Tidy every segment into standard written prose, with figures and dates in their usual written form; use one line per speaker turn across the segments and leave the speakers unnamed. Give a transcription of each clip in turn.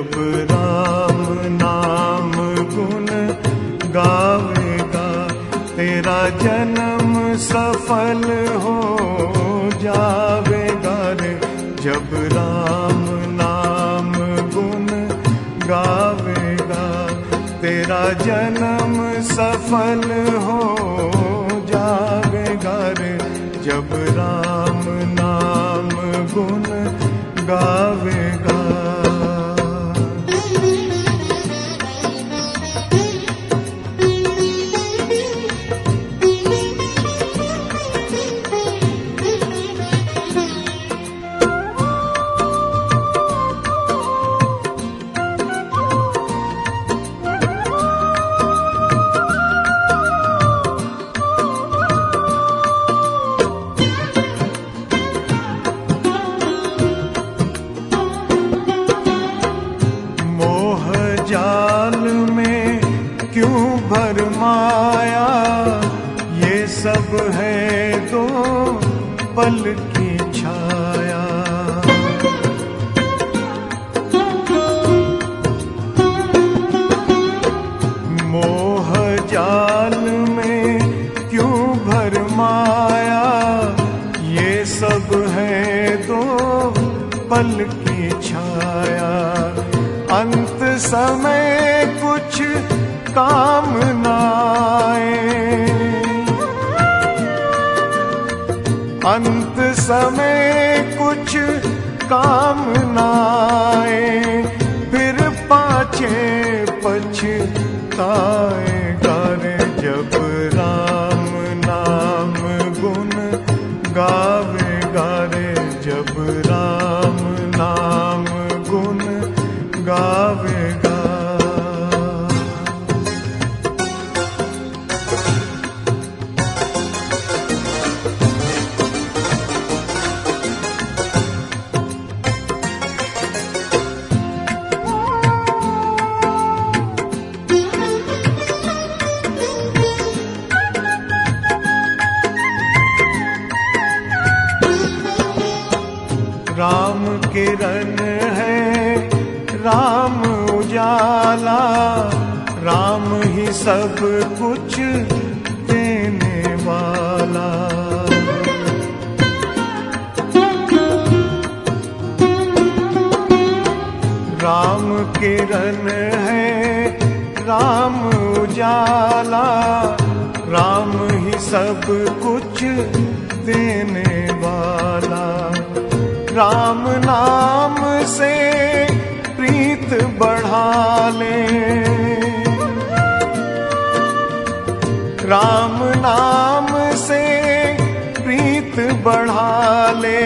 जब राम नाम गुण गावेगा, तेरा जन्म सफल हो जावेगा रे। जब राम नाम गुण गावेगा, तेरा जन्म सफल हो जावेगा रे। जब राम नाम गुण गावेगा। जाल में क्यों भरमाया, ये सब है दो पल की छाया। मोह जाल में क्यों भरमाया, ये सब है दो पल की छाया। अंत समय कुछ काम न आए, अंत समय कुछ काम न आए, फिर पाछे पछताएगा रे। जब राम नाम गुण गावेगा रे। जब राम नाम गुण गावेगा। राम किरण है, राम उजाला, राम ही सब कुछ देने वाला। राम किरण है, राम उजाला, राम ही सब कुछ देने वाला। राम नाम से प्रीत बढ़ा ले, राम नाम से प्रीत बढ़ा ले,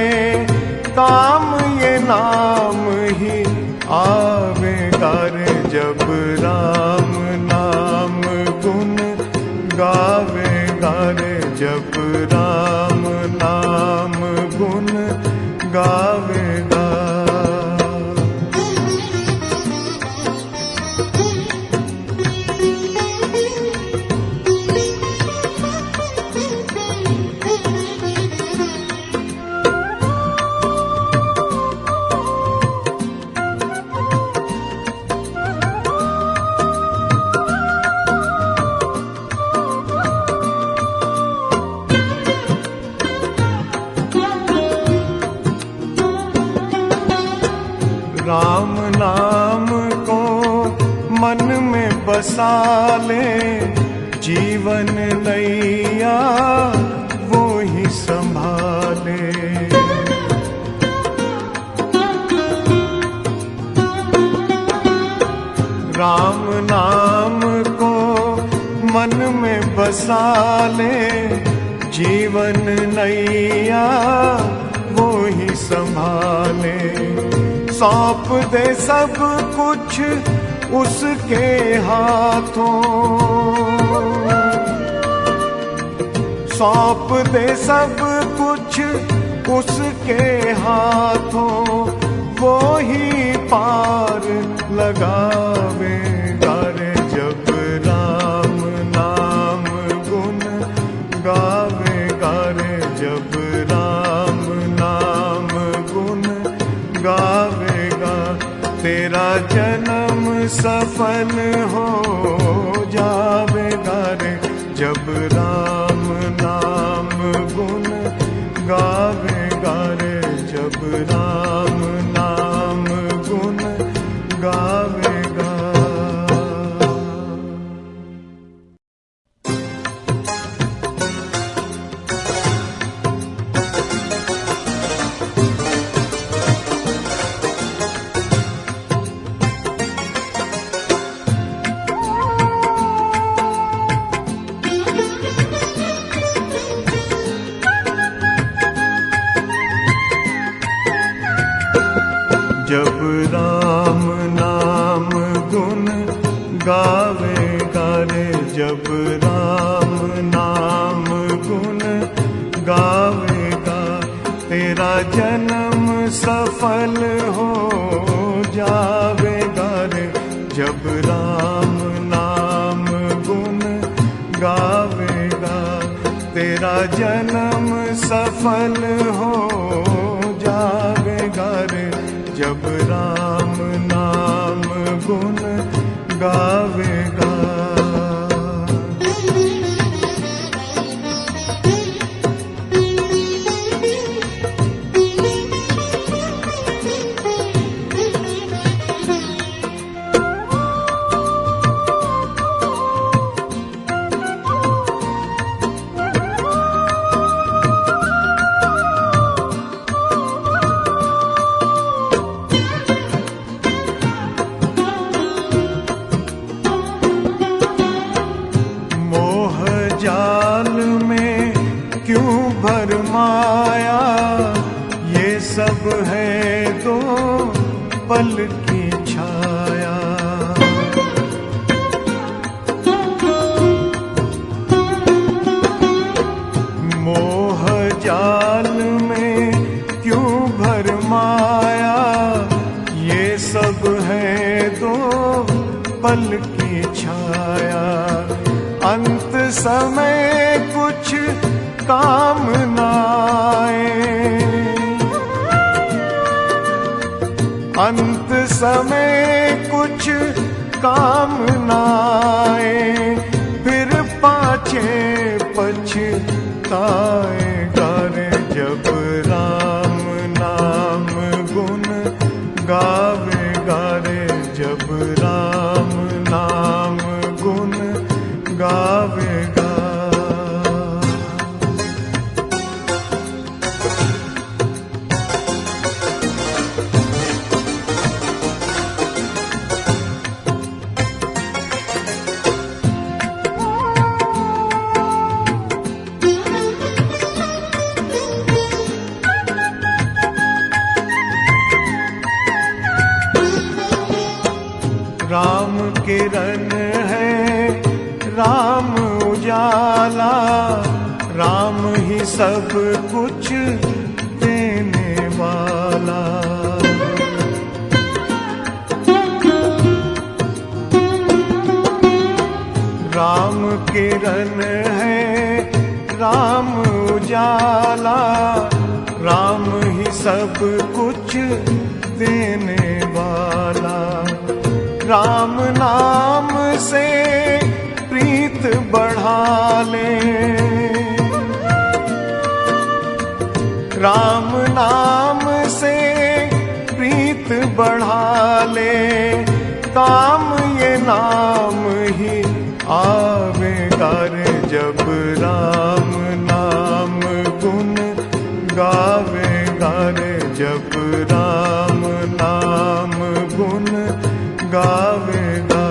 काम ये नाम ही आवेगा रे। जब राम नाम गुण गावेगा रे। जब राम नाम गुण गावेगा। राम नाम को मन में बसा ले, जीवन नैया वो ही संभाले। राम नाम को मन में बसा ले, जीवन नैया वो ही संभाले। सौंप दे सब कुछ उसके हाथों, सौंप दे सब कुछ उसके हाथों, वो ही पार लगावेगा रे। जब राम नाम गुण गावेगा रे। जब राम नाम गुण गावेगा, तेरा जन्म सफल हो जावेगा रे जब राम नाम गुण गावेगा रे जब राम नाम गुण गावेगा। जब राम नाम गुण गावेगा रे जब राम नाम गुण गावेगा तेरा जन्म सफल हो जावेगा रे जब राम नाम गुण गावेगा तेरा जन्म सफल हो जावेगा रे जब राम नाम गुण गावेगा। भरमाया ये सब है दो पल की छाया मोह जाल में क्यों भरमाया ये सब है दो पल की छाया अंत समय कुछ काम नाए अंत समय कुछ काम नाए फिर पाछे पछताएगा रे जब राम नाम गुण गावेगा रे जब राम नाम गुण गावेगा। राम किरण है राम उजाला राम ही सब कुछ देने वाला राम किरण है राम उजाला राम ही सब कुछ देने वाला राम नाम से प्रीत बढ़ा ले राम नाम से प्रीत बढ़ा ले काम ये नाम ही आवेगा रे जब राम नाम गुण गावेगा रे जब राम नाम गुण गावेगा।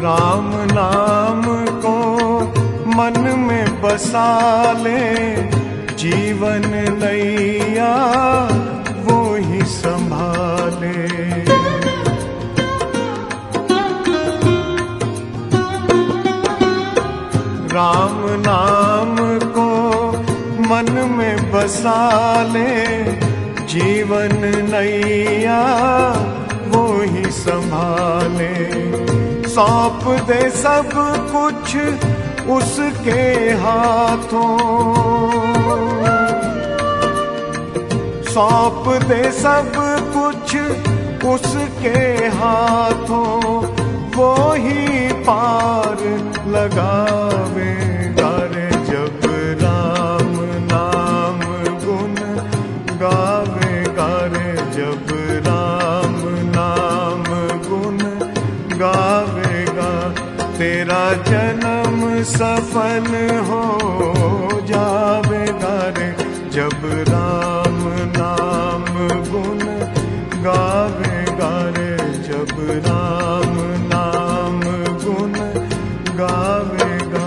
राम नाम को मन में बसा ले जीवन नैया वो ही संभाले राम नाम को मन में बसा ले, जीवन नैया वो ही संभाले। सौंप दे सब कुछ उसके हाथों, सौंप दे सब कुछ उसके हाथों, वो ही पार लगावेगा रे। जब राम नाम गुण गावेगा रे, जब राम नाम गुण गावेगा, तेरा जन्म सफल हो जावेगा रे। जब राम नाम गुण गावेगा रे, जब राम नाम गुण गावेगा।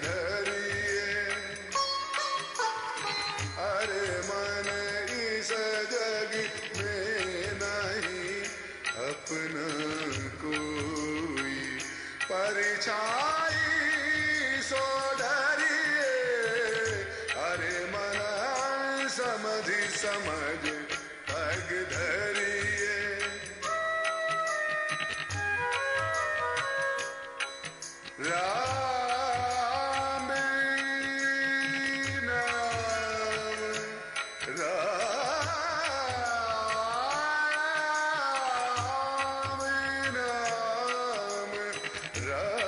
धरिए। अरे मन इस जग में नहीं अपना कोई, परछाई सो डरिए। अरे मन समझ समझ पग धरिए। राम नाम राम नाम राम।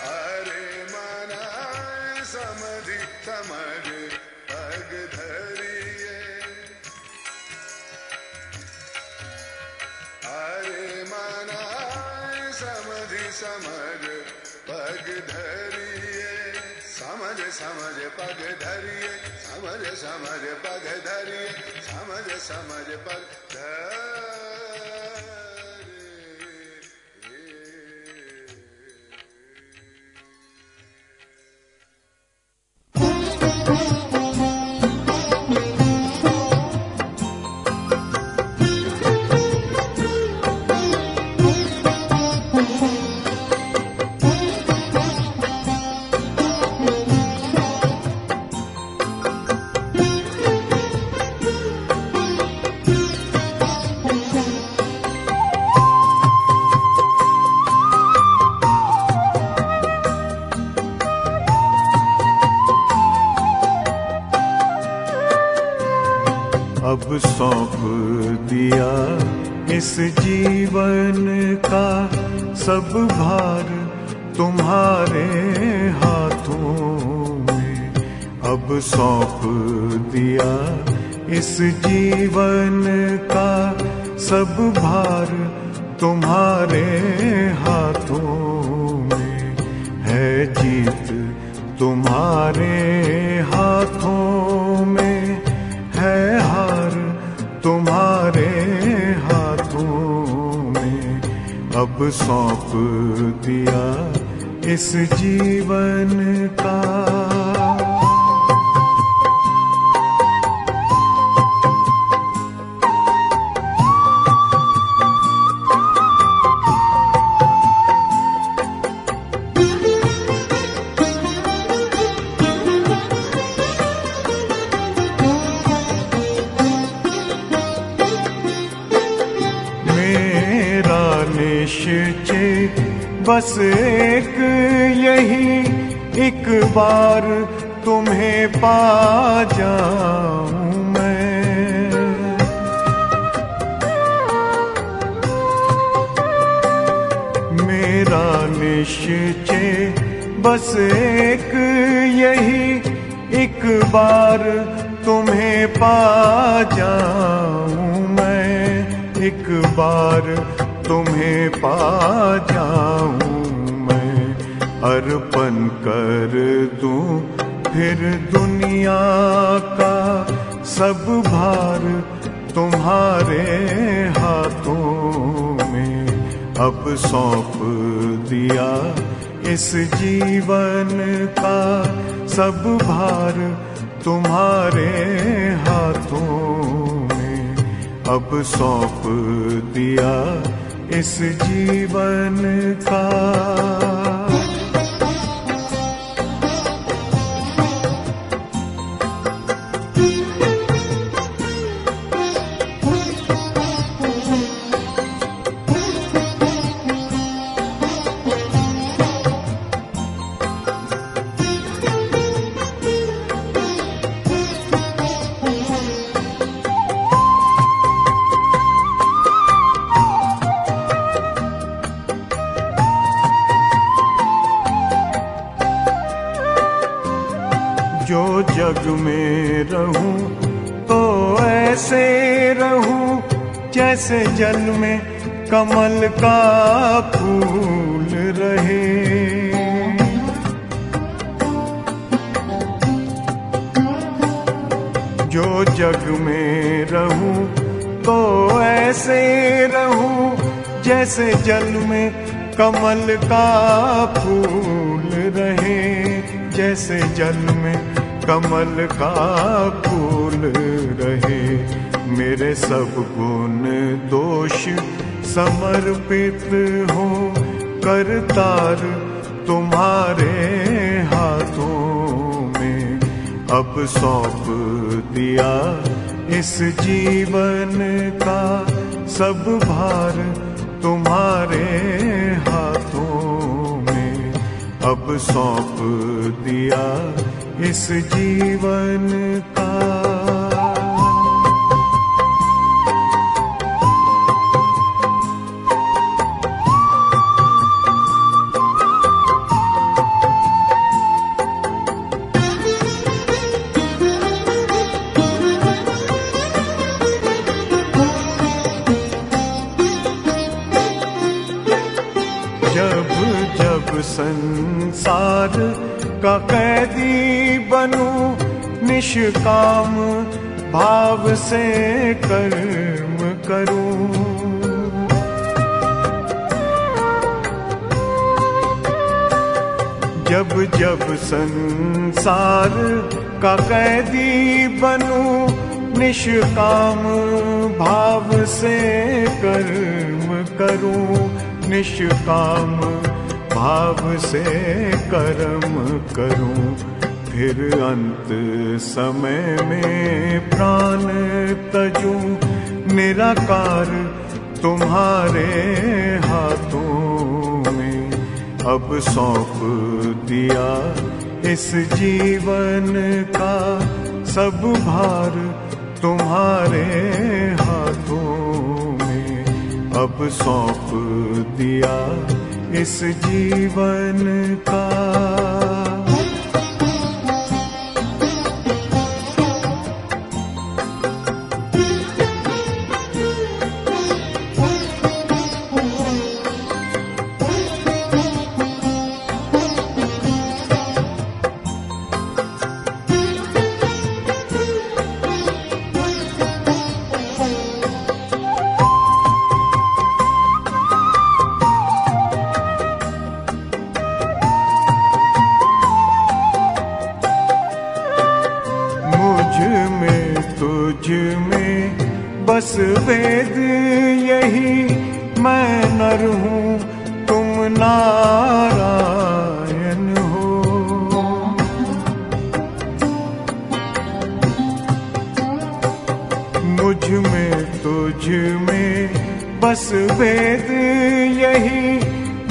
अरे मन समझ समझ पग धरिए। अरे मन समझ समझ पग धरिए। समझ समझ पग धरिए। समझ समझ पग धरिए। समझ समझ पग
अब सौंप दिया इस जीवन का सब भार तुम्हारे हाथों में। अब सौंप दिया इस जीवन का सब भार तुम्हारे हाथों में। है जीत तुम्हारे हाथों में, है हार तुम्हारे हाथों में। अब सौंप दिया इस जीवन का। निश्चय बस एक यही, एक बार तुम्हें पा जाऊं मैं। मेरा निश्चय बस एक यही, एक बार तुम्हें पा जाऊं मैं। एक बार तुम्हें पा जाऊं मैं। अर्पण कर दूं फिर दुनिया का सब भार तुम्हारे हाथों में। अब सौंप दिया इस जीवन का सब भार तुम्हारे हाथों में। अब सौंप दिया इस जीवन का। जो जग में रहूं तो ऐसे रहूं जैसे जल में कमल का फूल रहे। जो जग में रहूं तो ऐसे रहूं जैसे जल में कमल का फूल रहे, जैसे जल में कमल का फूल रहे। मेरे सब गुण दोष समर्पित हो, करतार तुम्हारे हाथों में। अब सौंप दिया इस जीवन का सब भार तुम्हारे हाथों में। अब सौंप दिया इस जीवन का। जब जब संसार का कैदी बनूं, निष्काम भाव से कर्म करूं। जब जब संसार का कैदी बनूं, निष्काम भाव से कर्म करूं। निष्काम भाव से कर्म करूं। फिर अंत समय में प्राण तजूं, निराकार तुम्हारे हाथों में। अब सौंप दिया इस जीवन का सब भार तुम्हारे हाथों में। अब सौंप दिया इस जीवन का। तुझ में बस वेद यही, मैं नर हूँ तुम नारायण हो। मुझ में तुझ में बस वेद यही,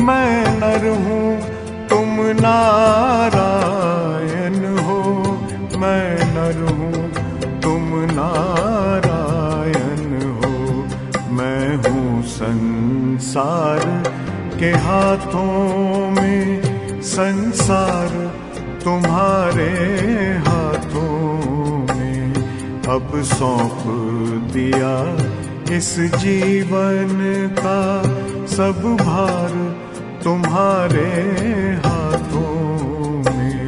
मैं नर हूँ तुम नारायण हो। मैं नर हूँ तुम नारायण हो। मैं हूँ संसार के हाथों में, संसार तुम्हारे हाथों में। अब सौंप दिया इस जीवन का सब भार तुम्हारे हाथों में।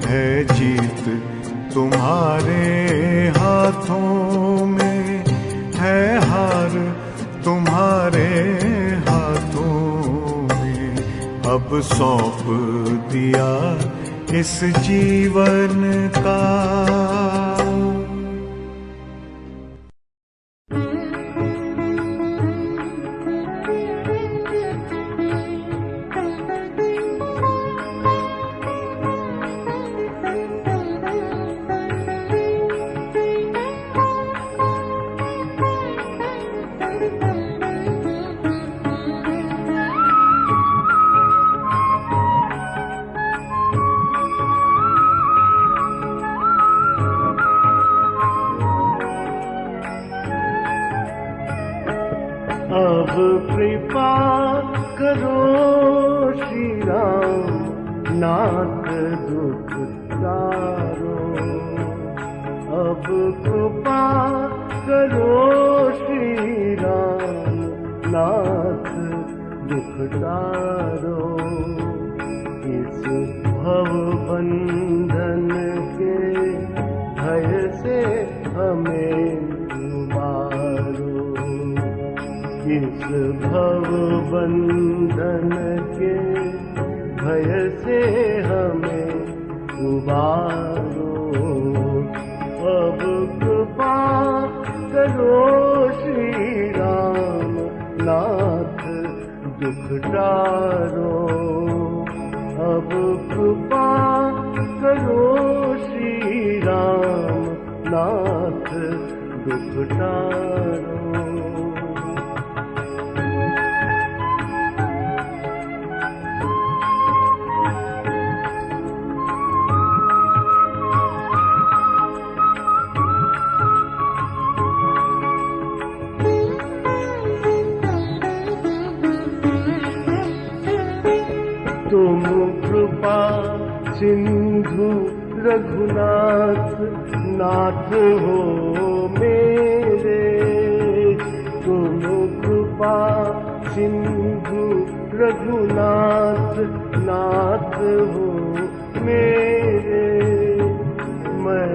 है जीत तुम्हारे हाथों में, है हार तुम्हारे हाथों में। अब सौंप दिया इस जीवन का।
अब कृपा करो श्री राम, नाथ दुख तारो। अब कृपा करो श्री राम, नाथ दुख तारो। इस भव बंधन के भय से हमें उबारो। इस भव बंधन के भय से हमें उबारो। अब कृपा करो श्री राम नाथ दुख टारो। अब कृपा करो श्री राम नाथ दुख टारो। तुम कृपा सिंधु रघुनाथ नाथ हो मेरे। तुम कृपा सिंधु रघुनाथ नाथ हो मेरे। मैं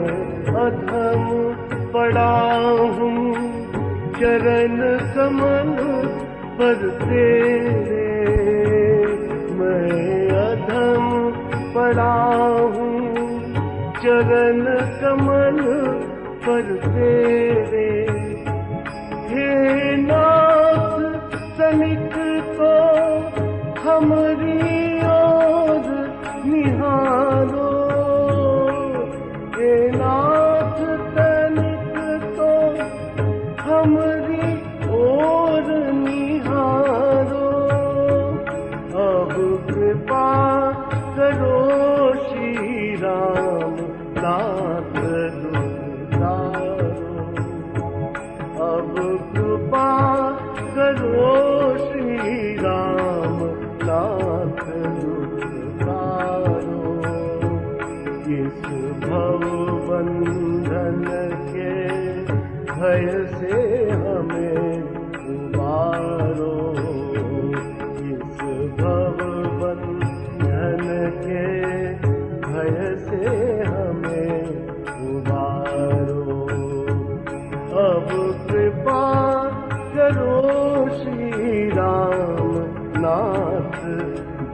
अधम पड़ा हूँ चरण कमल पर तेरे। मैं अधम पड़ा हूँ चरण कमल पर तेरे। हे नाथ तनिक तो हमरी ओर निहारो। हे नाथ तनिक तो हमरी ओर निहारो। अब कृपा करो श्री राम नाथ दुख टारो। अब कृपा करो श्री राम नाथ दुख टारो। इस भव बंधन के भय से हमें उबारो। इस भव बंधन के भय से हमें उबारो। अब कृपा करो श्री राम नाथ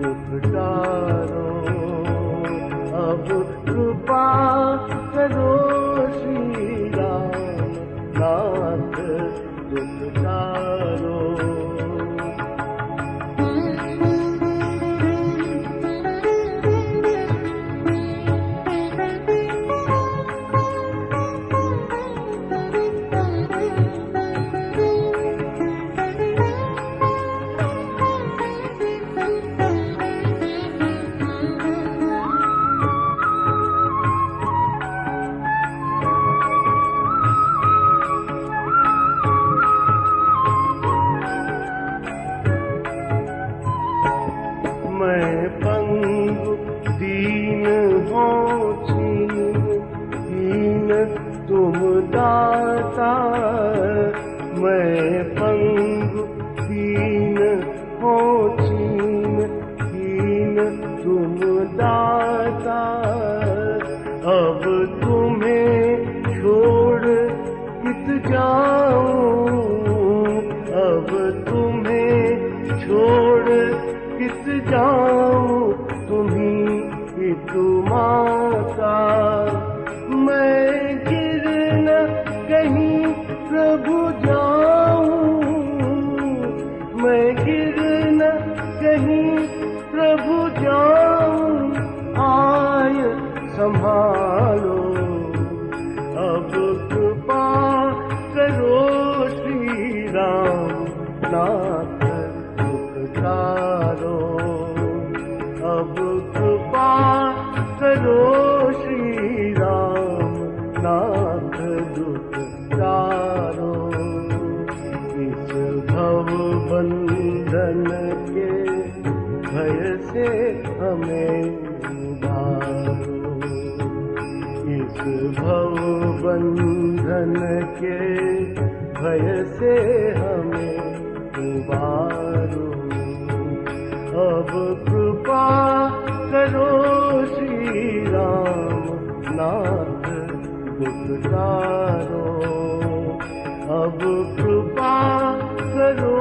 दुख टारो। अब कृपा करो श्री राम नाथ दुख टारो। मैं पंगु दीन हो हीन तुम दाता। मैं पंगु दीन हो हीन तुम दाता। अब तुम्हें छोड़ कित जाऊं। अब तुम्हें छोड़ किस जाऊं तुम्हीं एक माता। मैं गिर न कहीं प्रभु जाऊं। मैं गिर न कहीं प्रभु जाऊं। आय संभालो। अब कृपा करो श्री राम नाथ दुख टारो। अब कृपा करो श्री राम नाथ दुख टारो। इस भव बंधन के भय से हमें उबारो। इस भव बंधन के भय से हमें उबारो। अब कृपा करो श्री राम नाथ दुख टारो। अब कृपा करो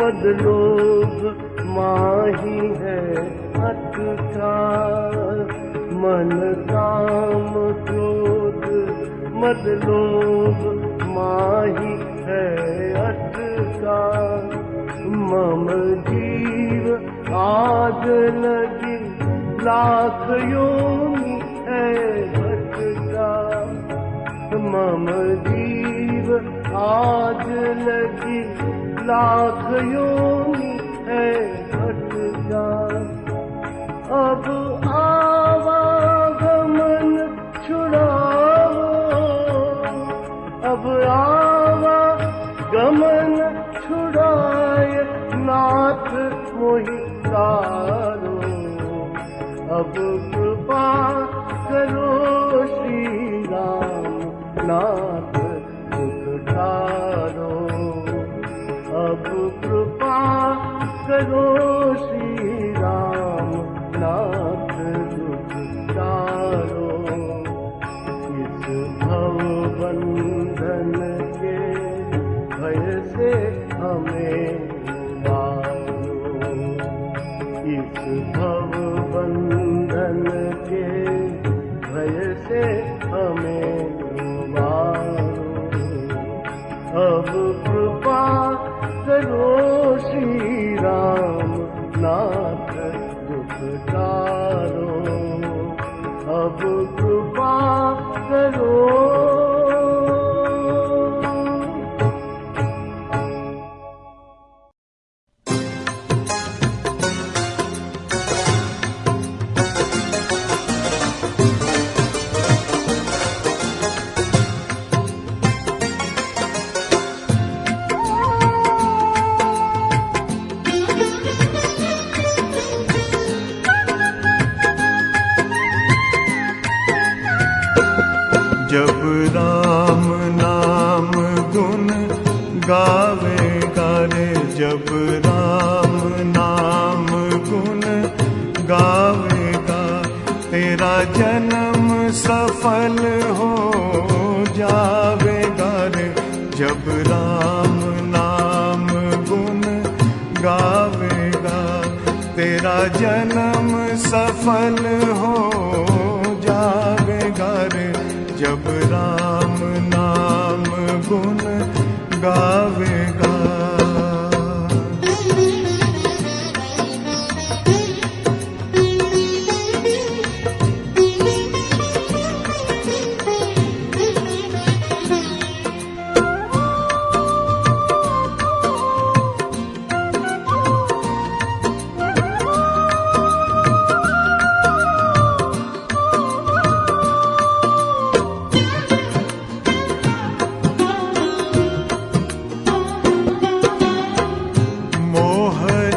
मद लोभ माही है अटका, मन काम क्रोध मद लोभ माही है अटका। मम जीव आग लगी लाख योनि है भटका। मम जीव आग लगी लाख योनि है भटका। अब आवागमन छुड़ाओ, अब आवागमन छुड़ाए नाथ मोहि तारो। अब कृपा करो श्री राम नाथ दुख तारो। अब कृपा करो श्री राम नाथ दुख तारो। इस भव बंधन के भय से हमें उबारो। इस भव बंधन के भय से हमें उबारो। अब कृपा करो श्री राम नाथ दुख तारो। अब कृपा करो।
जब राम नाम गुण गावेगा रे, जब राम नाम गुण गावेगा, तेरा जन्म सफल हो जावेगा रे। जब राम नाम गुण गावेगा, तेरा जन्म सफल हो जावेगा रे। जब राम नाम गुण गावेगा।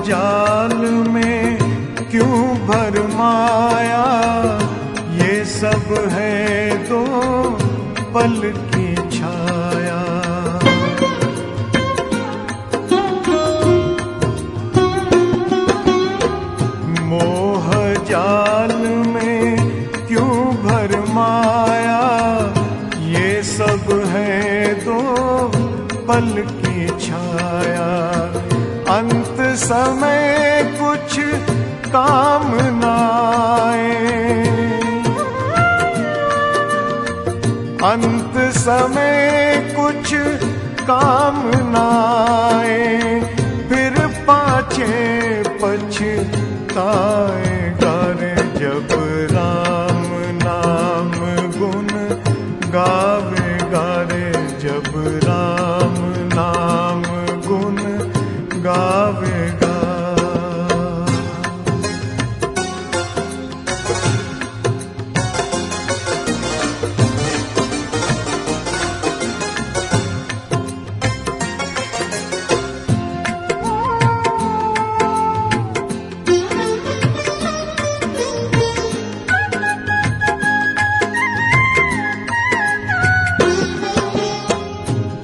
जाल में क्यों भरमाया, ये सब है दो पल की छाया। मोह जाल में क्यों भरमाया, ये सब है दो पल की छाया। अंत समय कुछ काम न आए, अंत समय कुछ काम न आए, फिर पाछे पछताएगा रे। जब राम नाम गुण गावेगा रे, जब राम नाम गुण गावेगा।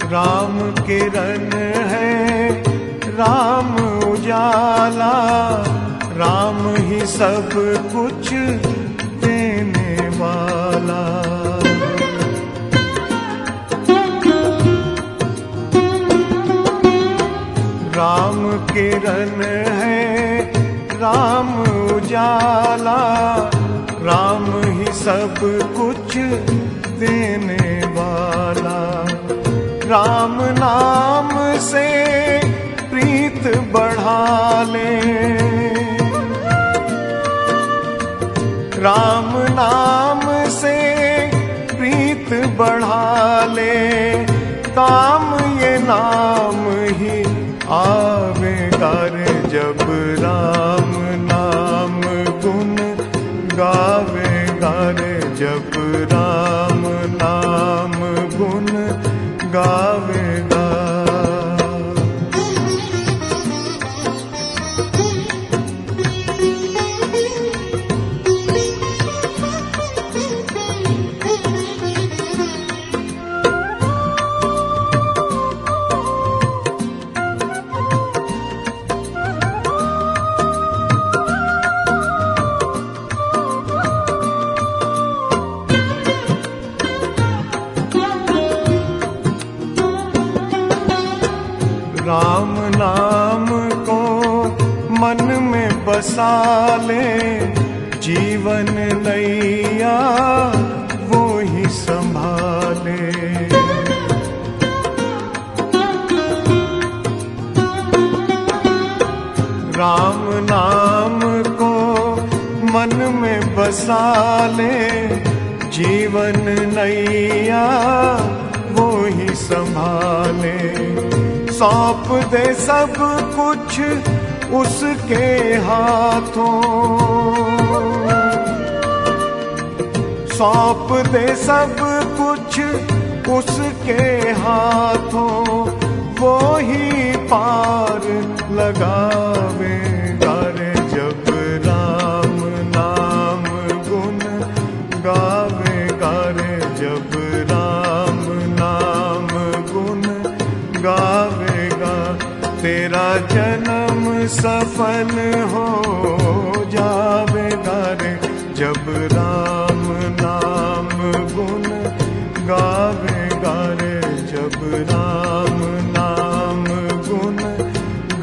राम किरण है राम उजाला, राम ही सब कुछ देने वाला। राम किरण है राम उजाला, राम ही सब कुछ देने वाला। राम नाम से प्रीत बढ़ा ले, राम नाम से प्रीत बढ़ा ले, काम ये नाम ही आवेगा रे जब राम नाम गुण गावेगा रे जब राम नाम गुण गावेगा। राम नाम को मन में बसा ले, जीवन नैया वो ही संभाले। राम नाम को मन में बसा ले, जीवन नैया वो ही संभाले। सौंप दे सब कुछ उसके हाथों, सौंप दे सब कुछ उसके हाथों, वो ही पार लगावेगा रे जब राम नाम गुण गावेगा रे जब राम नाम गुण गावेगा। तेरा जन्म सफल हो जावेगा रे जब राम नाम गुण गावेगा रे जब राम नाम गुण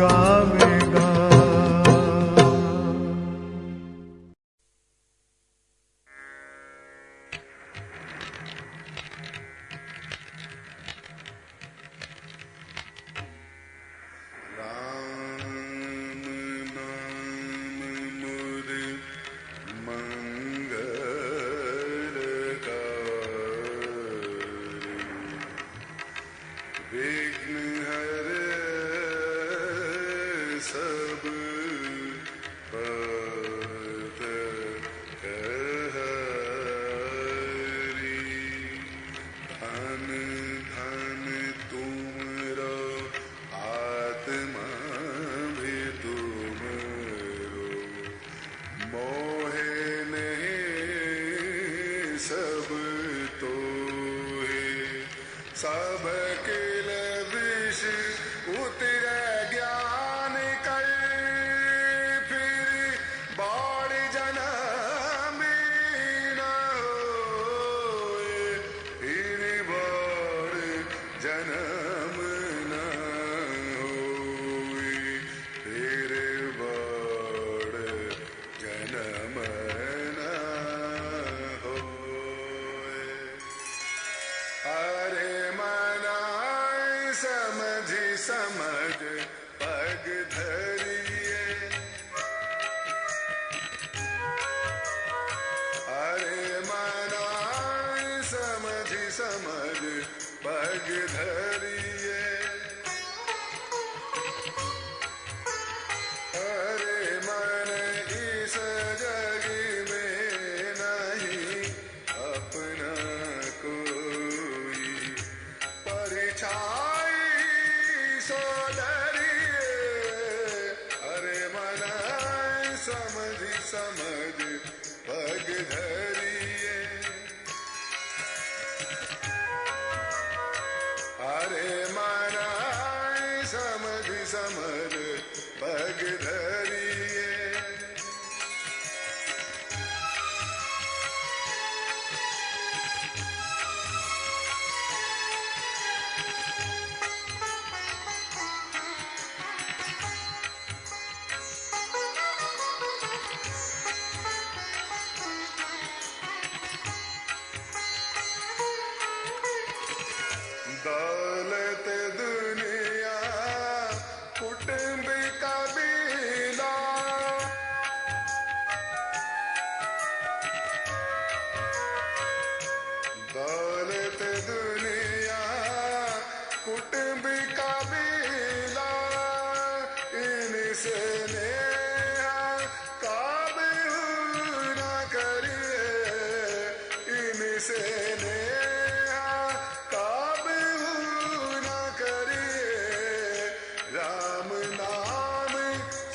गावेगा।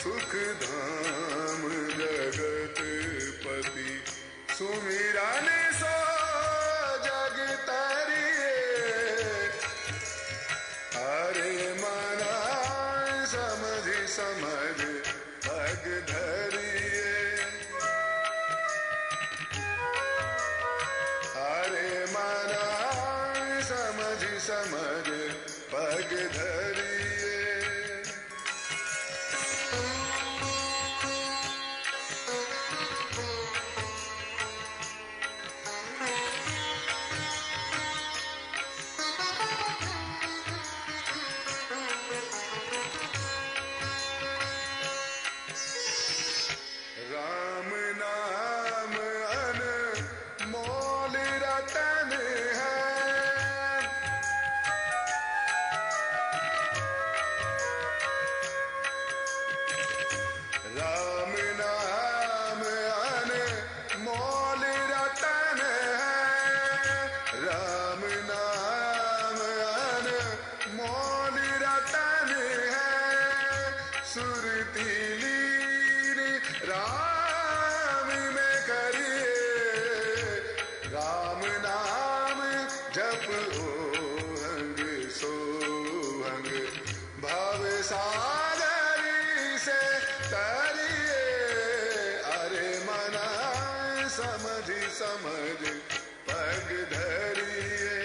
सुख धाम जगत पति सुमिरन सो जग तरिए हरे मना समझि समझ पग धरिए हरे मना समझि समझ पग धरिए राम नाम अनमोल रतन है राम नाम अनमोल रतन है राम नाम अनमोल रतन है सुरती लीन राम में करिए राम नाम जप ओहंग सोहंग भव सागर से तरिए अरे मना समझि समझ पग धरिए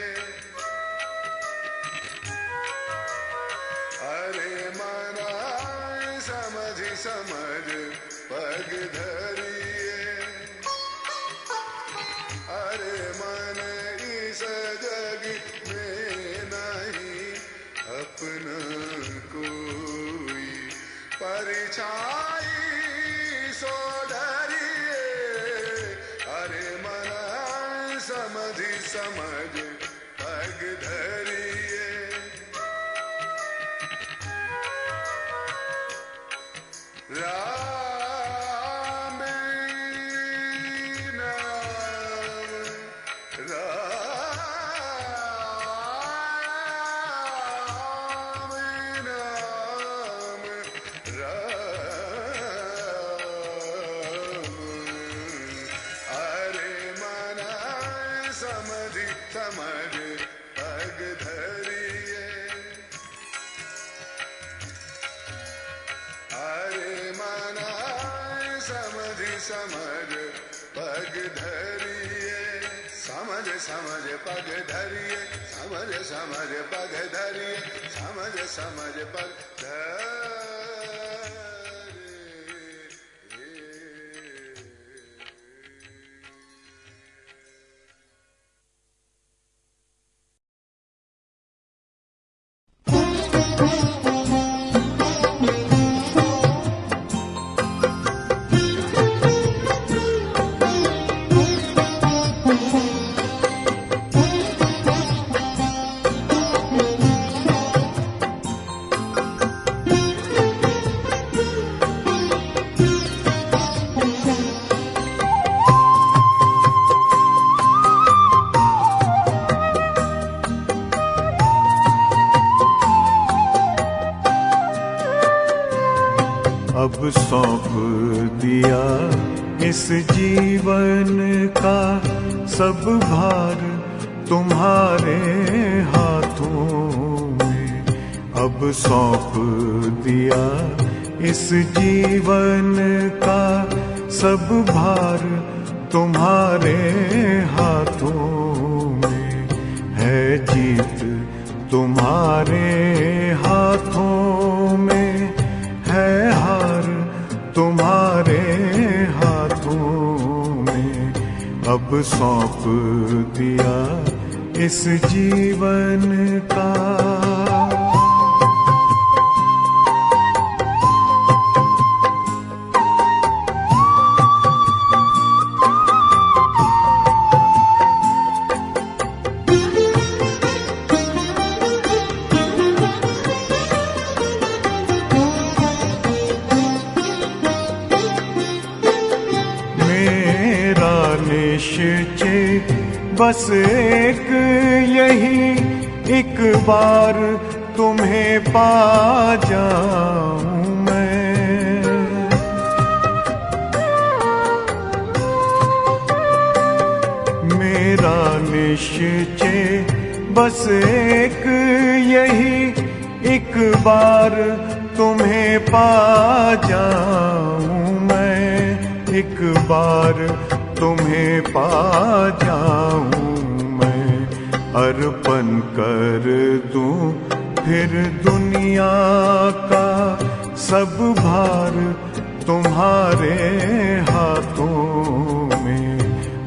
अरे मना समझि समझ पग धरिए अरे मन इस जग में नहीं अपना कोई परछाई सो डरिए अरे मना समझि समझ पग धरिए राम नाम राम नाम राम अरे मना समझि समझ पग धरिए अरे मना समझि समझ पग धरिए समझ समझ पग धरिए समझ समझ पग धरिए समझ समझ पग
अब सौंप दिया इस जीवन का सब भार तुम्हारे हाथों में अब सौंप दिया इस जीवन का सब भार तुम्हारे हाथों में है जीत तुम्हारे हाथों में है हार तुम्हारे हाथों में अब सौंप दिया इस जीवन का निश्चय बस एक यही एक बार तुम्हें पा जाऊं मैं निश्चय बस एक यही, एक बार तुम्हें पा जाऊं मैं, एक बार तुम्हें पा जाऊं मैं। अर्पण कर दूं फिर दुनिया का सब भार तुम्हारे हाथों में।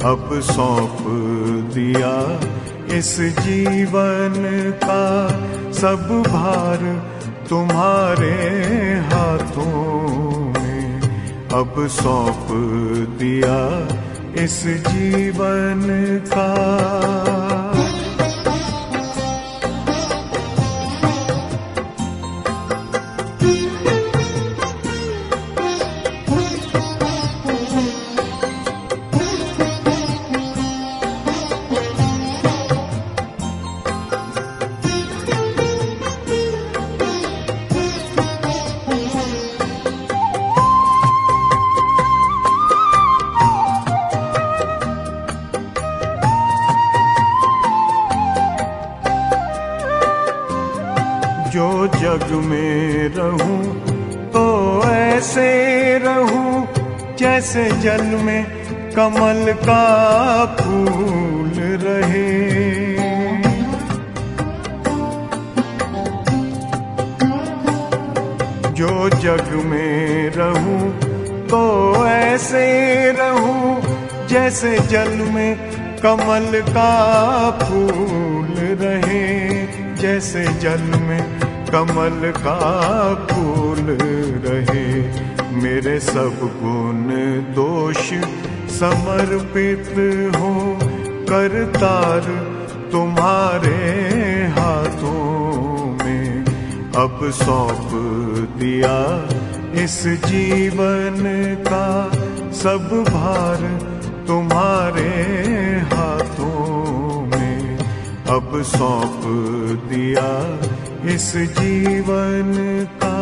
अब सौंप दिया इस जीवन का सब भार तुम्हारे हाथों में। अब सौंप दिया इस जीवन का। जो जग में रहूं तो ऐसे रहूं जैसे जल में कमल का फूल रहे। जो जग में रहूं तो ऐसे रहूं जैसे जल में कमल का फूल रहे। जैसे जल में कमल का फूल रहे। मेरे सब गुण दोष समर्पित हो करतार तुम्हारे हाथों में। अब सौंप दिया इस जीवन का सब भार तुम्हारे हाथों में। अब सौंप दिया इस जीवन का।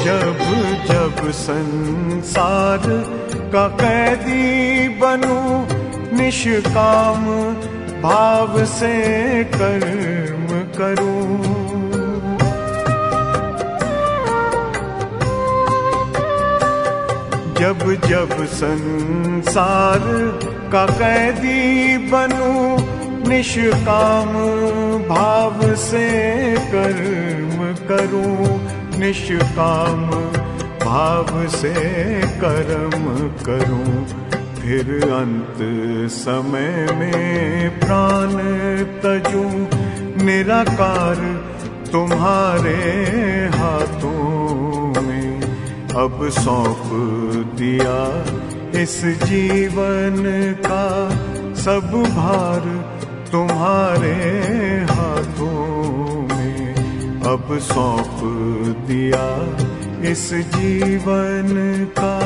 जब जब संसार का कैदी बनूं निष्काम भाव से कर्म करूं। जब जब संसार का कैदी बनूं निष्काम भाव से कर्म करूं। निष्काम भाव से कर्म करूं। फिर अंत समय में प्राण तजूं निराकार तुम्हारे हाथों में। अब सौंप दिया इस जीवन का सब भार तुम्हारे हाथों में। अब सौंप दिया इस जीवन का।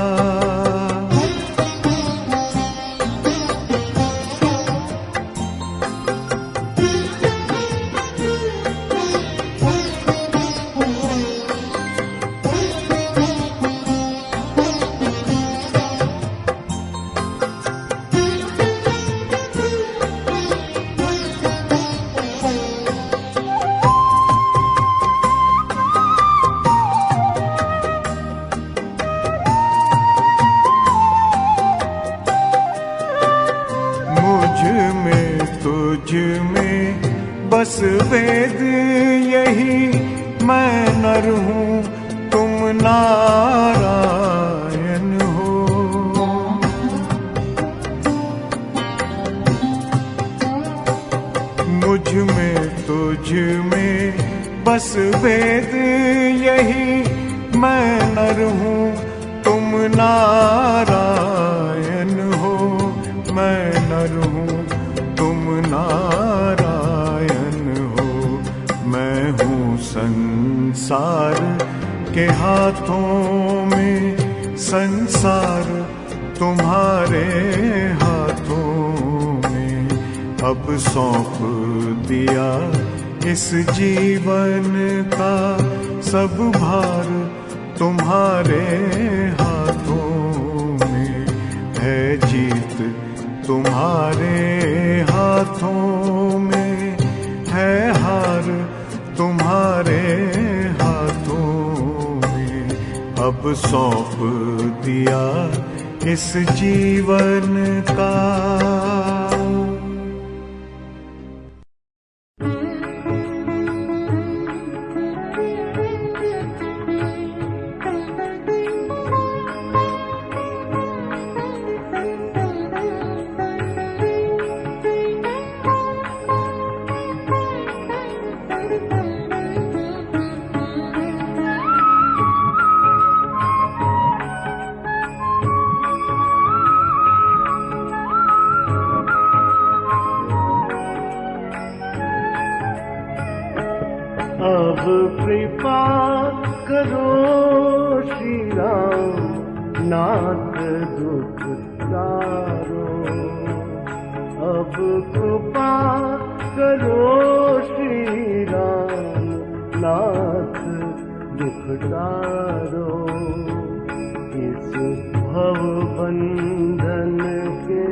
तुझ में बस वेद यही, मैं नर हूँ तुम नारायण हो। मुझ में तुझ में बस वेद यही, मैं नर हूँ तुम नारायण हो। मैं नर हूँ तुम नारायण हो। मैं हूँ संसार के हाथों में संसार तुम्हारे हाथों में, अब सौंप दिया इस जीवन का सब भार तुम्हारे हाथों में, है जीत तुम्हारे हाथों में, है हार तुम्हारे हाथों में, अब सौंप दिया इस जीवन का।
अब कृपा करो श्री राम नाथ दुख तारो, अब कृपा करो श्री राम नाथ दुख तारो, इस भव बंधन के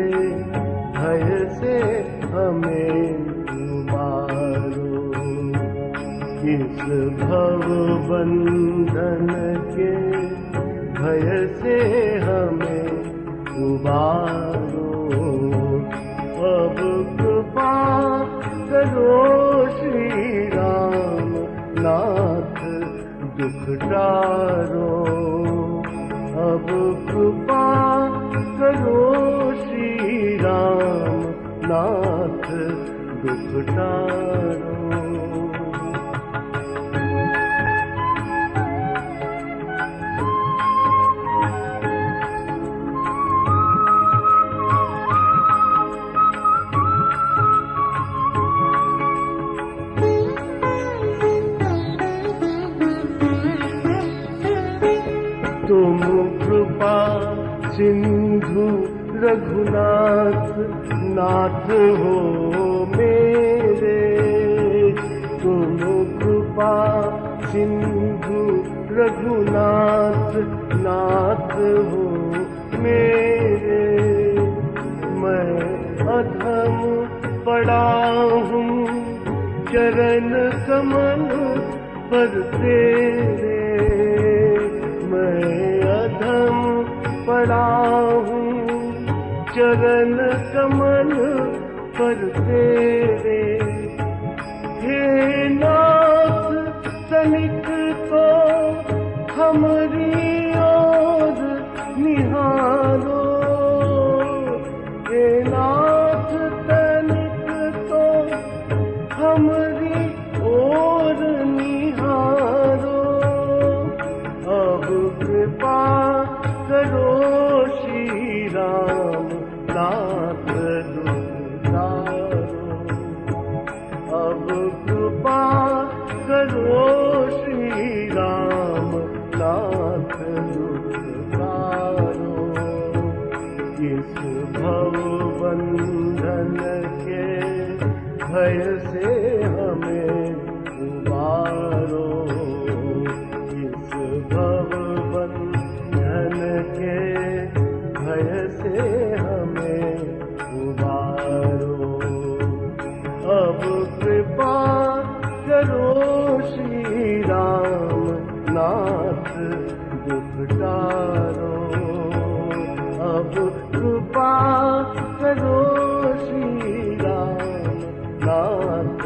भय से हमें उबारो, इस भव बंधन के भय से हमें उबारो, अब कृपा करो श्री राम नाथ दुख टारो, अब कृपा करो श्री राम नाथ दुख टारो। तुम कृपा सिंधु रघुनाथ नाथ हो मेरे, तुम कृपा सिंधु रघुनाथ नाथ हो मेरे, मैं अधम पड़ा हूँ चरण कमल पर तेरे, मैं अधम पड़ा हूँ चरण कमल पर तेरे, हे नाथ तनिक तो हमारी ओर निहारो, हे नाथ तनिक तो हमारी ओर निहारो, अब कृपा करो श्री राम नाथ दुख तारो, अब कृपा करो श्री राम नाथ दुख तारो, इस भव बंधन के भय से हमें उबारो, इस भव बंधन के भय से हमें उबारो, अब कृपा करो श्री राम नाथ दुख टारो, अब कृपा करो श्री राम नाथ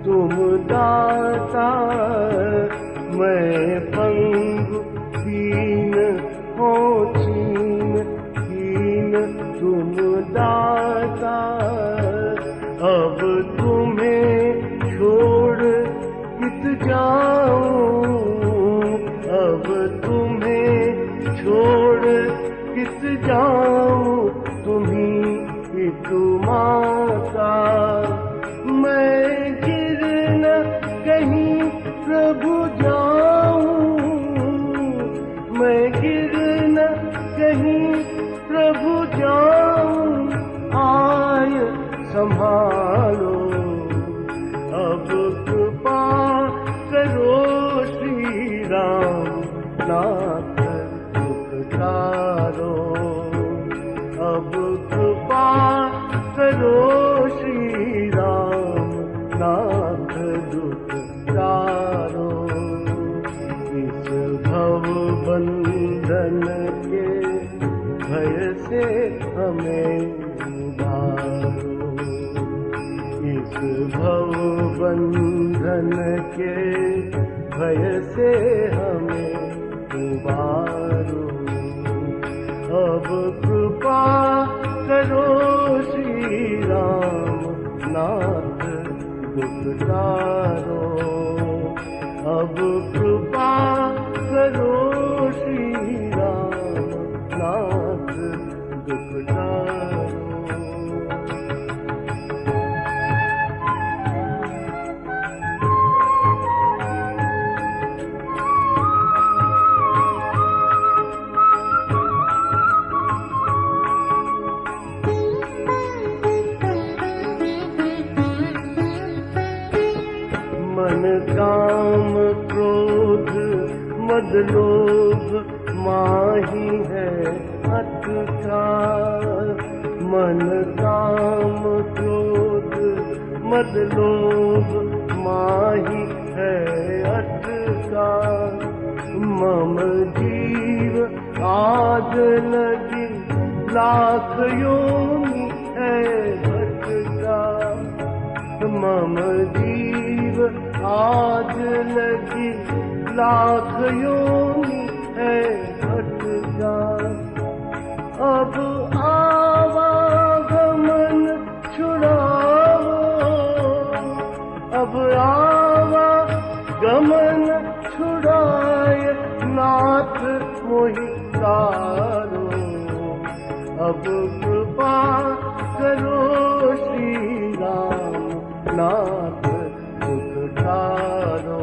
तुम दाता मैं पंगु दीन हो छीन तुम दाता अब तुम्हें छोड़ कित जाऊं अब तुम्हें छोड़ कित जाऊं तुम्ही एक माता मैं गिर न कहीं प्रभु जाऊं मैं गिर न कहीं प्रभु जाऊं आय संभालो अब कृपा करो श्री राम नाथ दुख तारो अब कृपा करो श्री राम नाथ दुख तारो इस भव बंधन के भय से हमें उबारो इस भव बंधन के भय से हमें उबारो अब कृपा करो श्री राम नाथ दुख तारो अब कृपा करो श्री राम नाथ दुख तारो मन काम क्रोध मद लोभ माही है अटका मन काम क्रोध मद लोभ माही है अटका मम जीव आग लगी लाख योनि है भटका मम जीव आज लगी लाख योनि है भटका अब आवागमन छुड़ाओ अब आवागमन छुड़ाए नाथ मोहि तारो अब कृपा करो श्री राम नाथ दुख तारो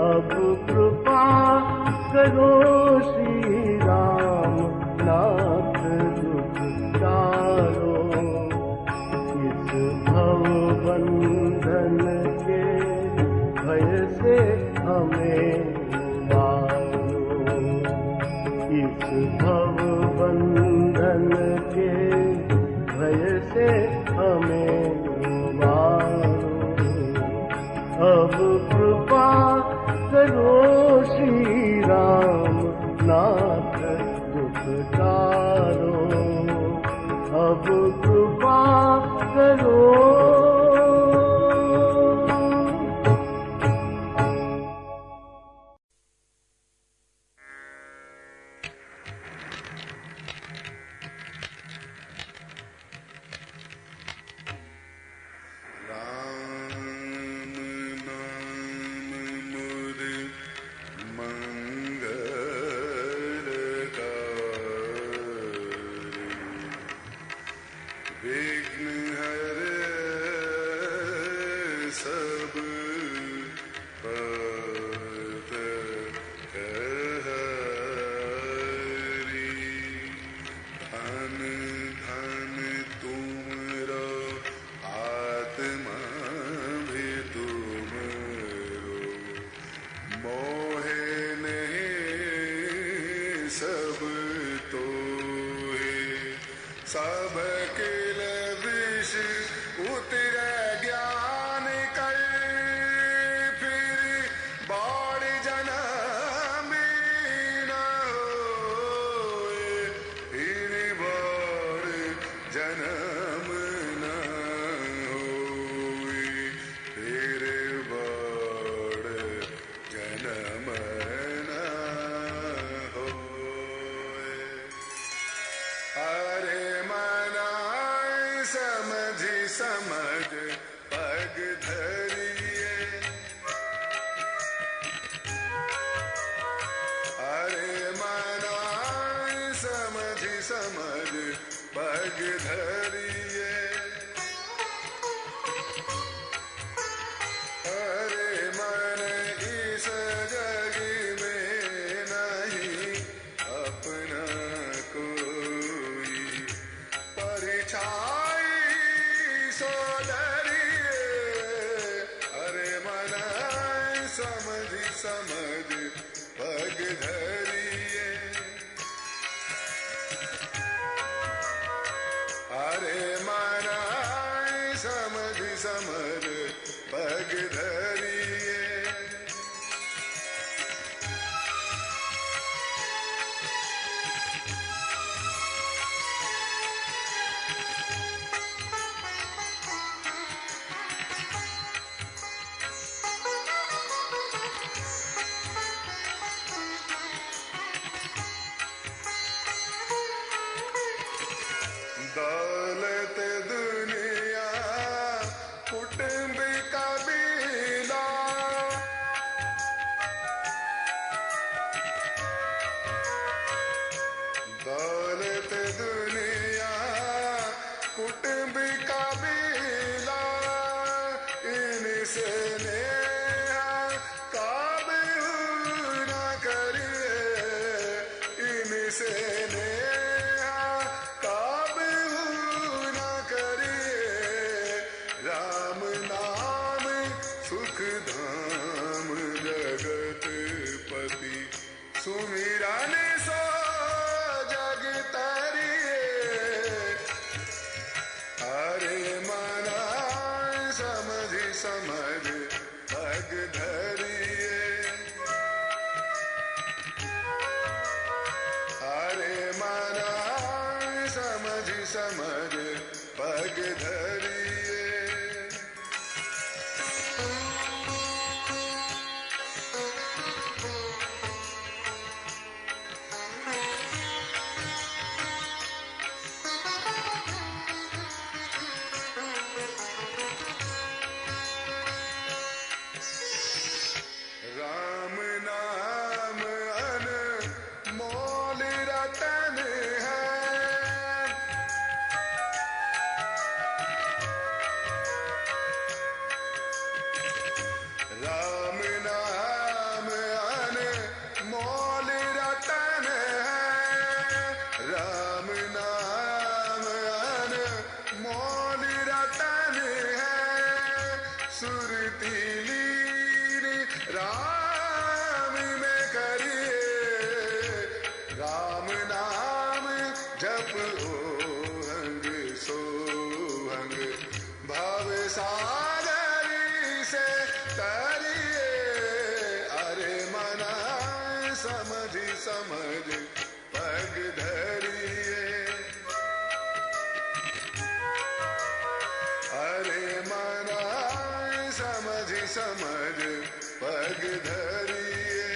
अब कृपा करो श्री राम नाथ दुख तारो इस भव बंधन के भय से हमें उबारो इस भव बंधन के भय से हमें उबारो अब कृपा करो श्री राम नाथ दुख तारो अब कृपा करो
समझ समझ पग धरिए अरे माना समझ समझ पग धरिए दौलत दुनिया कुटुंब कबीला दौलत दुनिया कुटुंब कबीला इनसे नेहा काबू न करिए इनसे नेहा काबू न करिए राम नाम सुख धाम जगत पति सुमिरन सो जग तरिए अरे मना समझ समझ पग धरिए अरे मना समझ समझ पग धरिए राम नाम अनमोल रतन है राम नाम अनमोल रतन है राम नाम अनमोल रतन है सुरती राम में करिए राम नाम जप ओहंग सोहंग भव सागरी से तरिए अरे मना समझ समझ पग धरिए अरे मना समझ समझ पग धरिए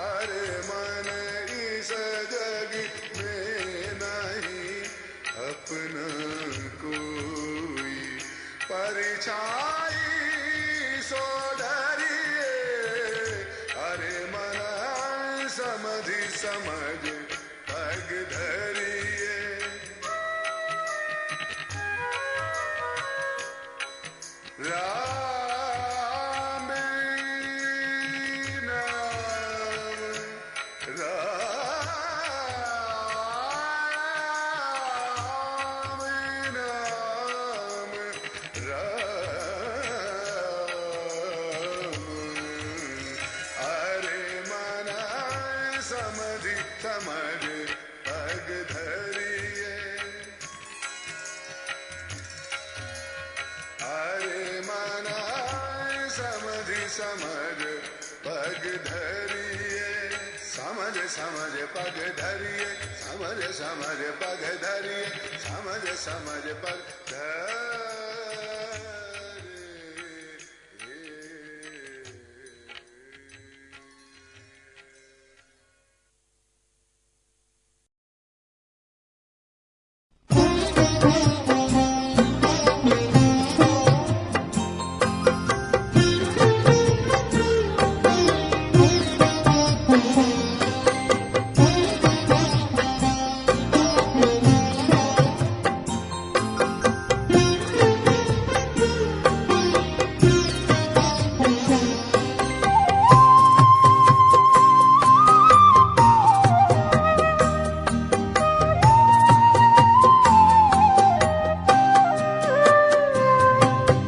अरे मन इस जग में नहीं अपना कोई परछाई सो धरिए अरे मन समझ समझ पग धरिए राम नाम राम नाम राम अरे मना समझ समझ पग धरिए अरे मना समझ समझ पग धरिए समझ समझ पग धरिए समझ समझ पग धरिए समझ समझ पग धरिए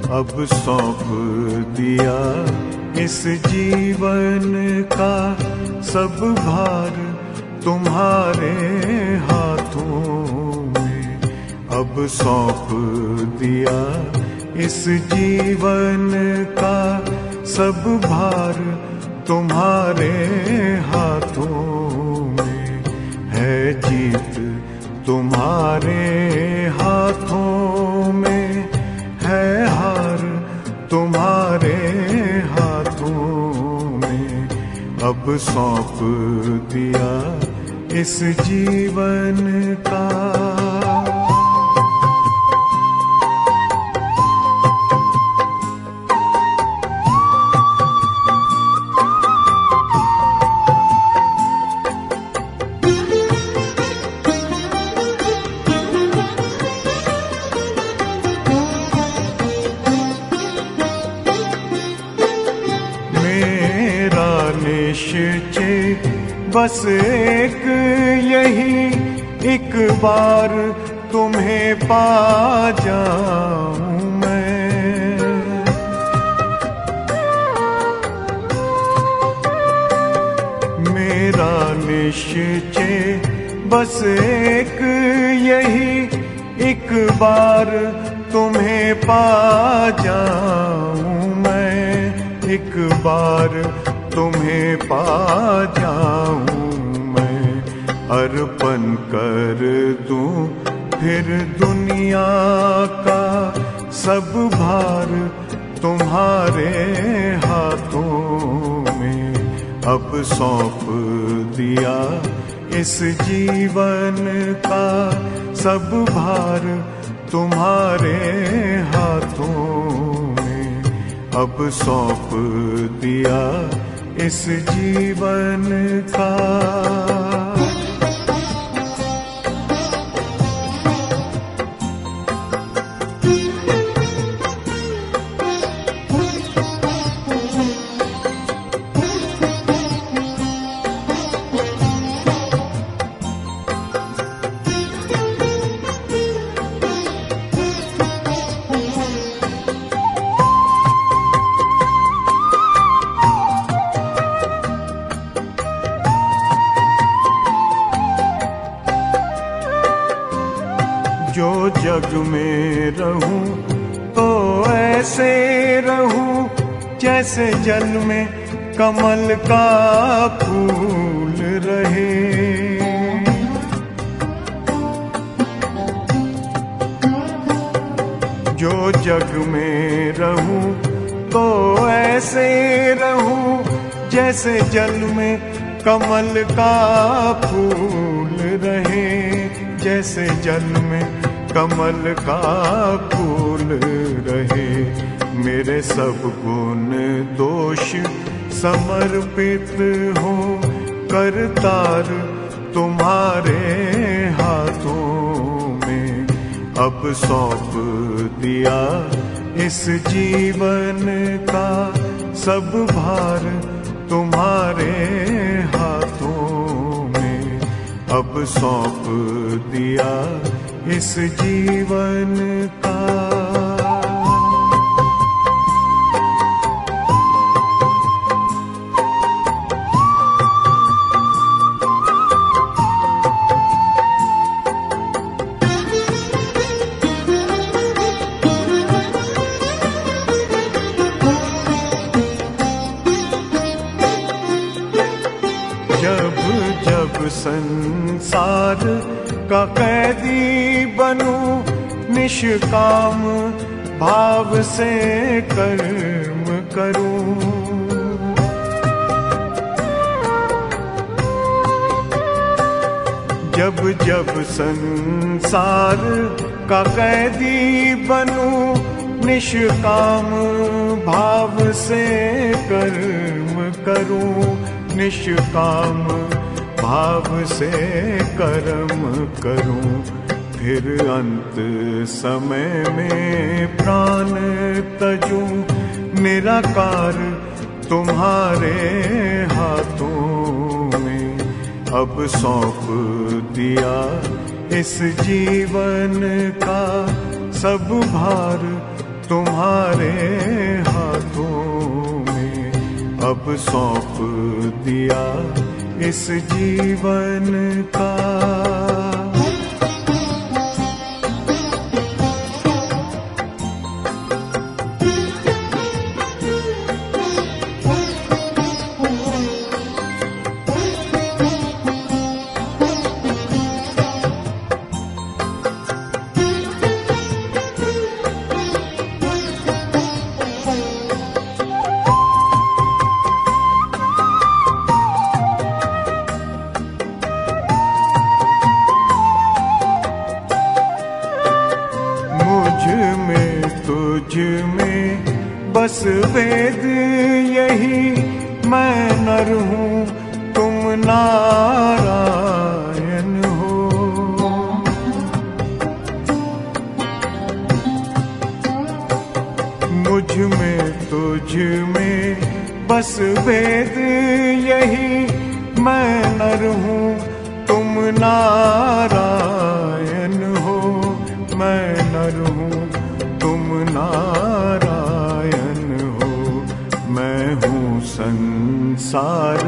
अब सौंप दिया इस जीवन का सब भार तुम्हारे हाथों में। अब सौंप दिया इस जीवन का सब भार तुम्हारे हाथों में। है जीत तुम्हारे हाथों में, है हार तुम्हारे हाथों में। अब सौंप दिया इस जीवन का। निश्चय बस एक यही, एक बार तुम्हें पा जाऊं मैं। मेरा निश्चय बस एक यही, एक बार तुम्हें पा जाऊं मैं। एक बार तुम्हें पा जाऊं मैं। अर्पण कर दूं फिर दुनिया का सब भार तुम्हारे हाथों में। अब सौंप दिया इस जीवन का सब भार तुम्हारे हाथों में। अब सौंप दिया इस जीवन का। जो जग में रहूं तो ऐसे रहूं जैसे जल में कमल का फूल रहे। जो जग में रहूं तो ऐसे रहूं जैसे जल में कमल का फूल रहे। जैसे जल में कमल का फूल रहे। मेरे सब गुण दोष समर्पित हो करतार तुम्हारे हाथों में। अब सौंप दिया इस जीवन का सब भार तुम्हारे हाथों में। अब सौंप दिया इस जीवन का। जब जब संसार का कैदी बनूं निष्काम भाव से कर्म करूं। जब जब संसार का कैदी बनूं निष्काम भाव से कर्म करूं। निष्काम भाव से कर्म करूं। फिर अंत समय में प्राण तजूं निराकार तुम्हारे हाथों में। अब सौंप दिया इस जीवन का सब भार तुम्हारे हाथों में अब सौंप दिया इस जीवन का। तुझ में बस वेद यही, मैं नर हूँ तुम नारायण हो। मुझ में तुझ में बस वेद यही, मैं नर हूँ तुम नारायण हो। मैं नर हूँ तुम नारायण हो। मैं हूँ संसार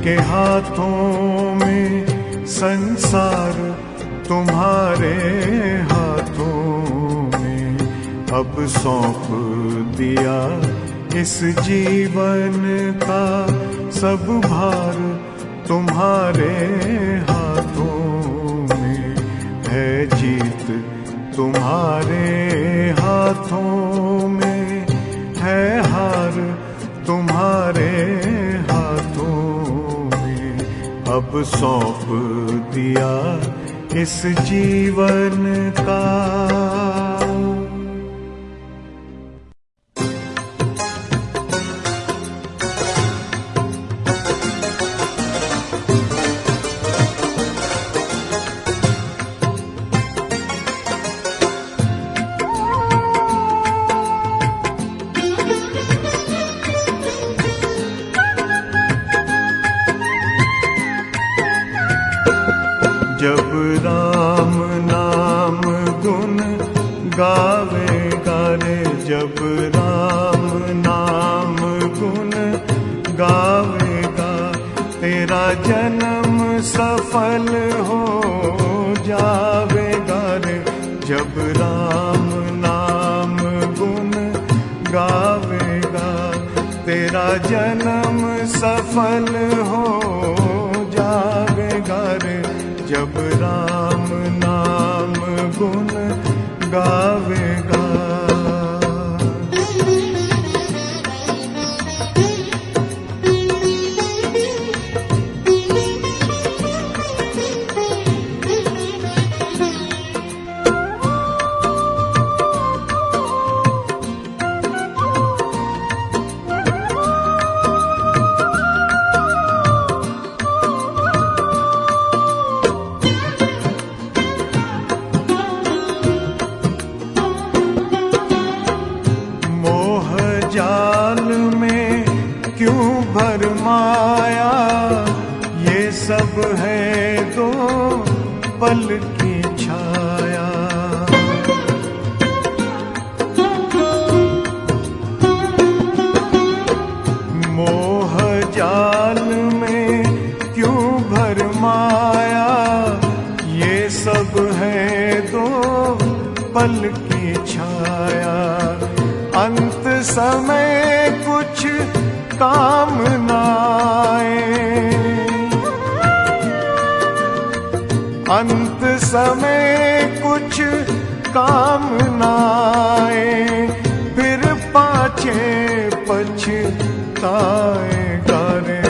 के हाथों में, संसार तुम्हारे हाथों में अब सौंप दिया इस जीवन का। सब भार तुम्हारे हाथों में है, जीत तुम्हारे हाथों में है, हार तुम्हारे हाथों में अब सौंप दिया इस जीवन का। जब राम नाम गुण गावेगा रे, जब राम नाम गुण गावेगा, तेरा जन्म सफल हो जावेगा रे। जब राम नाम गुण गावेगा, तेरा जन्म सफल हो जावेगा रे। जब राम नाम गुण गावेगा। जाल में क्यों भरमाया, ये सब है दो पल की छाया। मोह जाल में क्यों भरमाया, ये सब है दो पल की छाया। अंत समय कुछ काम नाए, अंत समय कुछ काम नाए, फिर पाछे पछताएगा रे।